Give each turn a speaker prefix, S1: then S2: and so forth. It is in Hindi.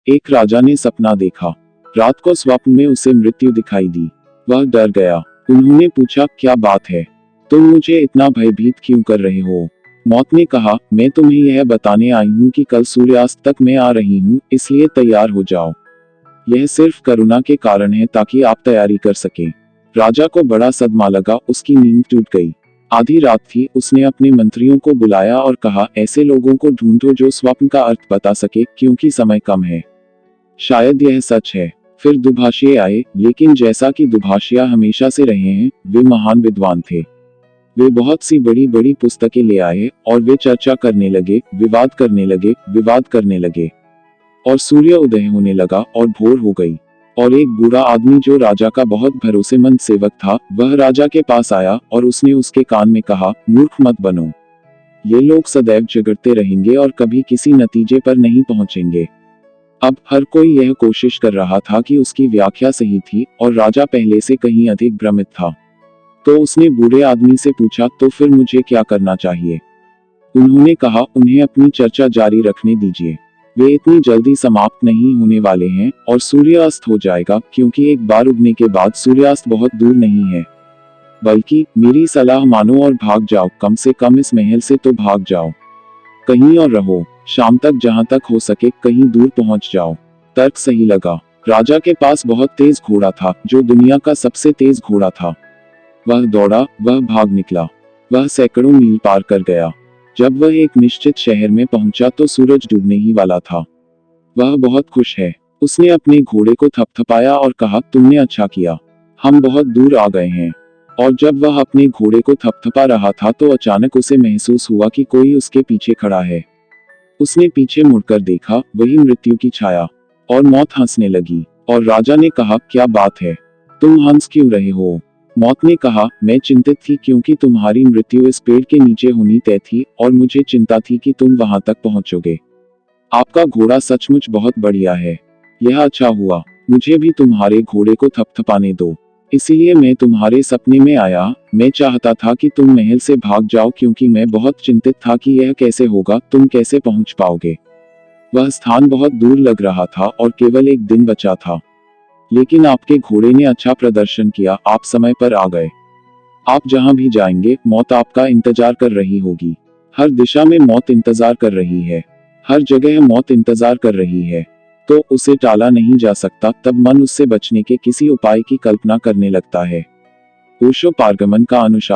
S1: एक राजा ने सपना देखा। रात को स्वप्न में उसे मृत्यु दिखाई दी। वह डर गया। उन्होंने पूछा, क्या बात है? तुम मुझे इतना भयभीत क्यों कर रहे हो? मौत ने कहा, मैं तुम्हें यह बताने आई हूँ कि कल सूर्यास्त तक मैं आ रही हूँ, इसलिए तैयार हो जाओ। यह सिर्फ करुणा के कारण है ताकि आप तैयारी कर सकें। राजा को बड़ा सदमा लगा, उसकी नींद टूट गई। आधी रात थी, उसने अपने मंत्रियों को बुलाया और कहा, ऐसे लोगों को ढूंढो जो स्वप्न का अर्थ बता सके, क्योंकि समय कम है। शायद यह सच है। फिर दुभाषिए आए, लेकिन जैसा कि दुभाषिया हमेशा से रहे हैं, वे महान विद्वान थे। वे बहुत सी बड़ी बड़ी पुस्तकें ले आए और वे चर्चा करने लगे, विवाद करने लगे, विवाद करने लगे। और सूर्य उदय होने लगा और भोर हो गई। और एक बूढ़ा आदमी जो राजा का बहुत भरोसेमंद सेवक था, वह राजा के पास आया और उसने उसके कान में कहा, मूर्ख मत बनो। ये लोग सदैव झगड़ते रहेंगे और कभी किसी नतीजे पर नहीं पहुंचेंगे। अब हर कोई यह कोशिश कर रहा था कि उसकी व्याख्या सही थी और राजा पहले से कहीं अधिक भ्रमित था। तो उसने बूढ़े आदमी से पूछा, तो फिर मुझे क्या करना चाहिए? उन्होंने कहा, उन्हें अपनी चर्चा जारी रखने दीजिए। वे इतनी जल्दी समाप्त नहीं होने वाले हैं और सूर्य अस्त हो जाएगा, क्योंकि एक बार उगने के बाद सूर्यास्त बहुत दूर नहीं है। बल्कि मेरी सलाह मानो और भाग जाओ, कम से कम इस महल से तो भाग जाओ। कहीं और रहो, शाम तक जहां तक हो सके कहीं दूर पहुंच जाओ। तर्क सही लगा। राजा के पास बहुत तेज घोड़ा था, जो दुनिया का सबसे तेज घोड़ा था। वह दौड़ा, वह भाग निकला। वह सैकड़ों मील पार कर गया। जब वह एक निश्चित शहर में पहुंचा तो सूरज डूबने ही वाला था। वह बहुत खुश है। उसने अपने घोड़े को थपथपाया और कहा, तुमने अच्छा किया, हम बहुत दूर आ गए हैं। और जब वह अपने घोड़े को थपथपा रहा था तो अचानक उसे महसूस हुआ कि कोई उसके पीछे खड़ा है। उसने पीछे मुड़कर देखा, वही मृत्यु की छाया। और मौत हंसने लगी। और राजा ने कहा, क्या बात है, तुम हंस क्यों रहे हो? मौत ने कहा, मैं चिंतित थी क्योंकि तुम्हारी मृत्यु इस पेड़ के नीचे होनी तय थी और मुझे चिंता थी कि तुम वहां तक पहुंचोगे। आपका घोड़ा सचमुच बहुत बढ़िया है। यह अच्छा हुआ, मुझे भी तुम्हारे घोड़े को थपथपाने दो। इसीलिए मैं तुम्हारे सपने में आया। मैं चाहता था कि तुम महल से भाग जाओ, क्योंकि मैं बहुत चिंतित था कि यह कैसे होगा, तुम कैसे पहुंच पाओगे। वह स्थान बहुत दूर लग रहा था और केवल एक दिन बचा था। लेकिन आपके घोड़े ने अच्छा प्रदर्शन किया, आप समय पर आ गए। आप जहां भी जाएंगे, मौत आपका इंतजार कर रही होगी। हर दिशा में मौत इंतजार कर रही है। हर जगह मौत इंतजार कर रही है। तो उसे टाला नहीं जा सकता। तब मन उससे बचने के किसी उपाय की कल्पना करने लगता है। ओशो पारगमन का अनुशासन।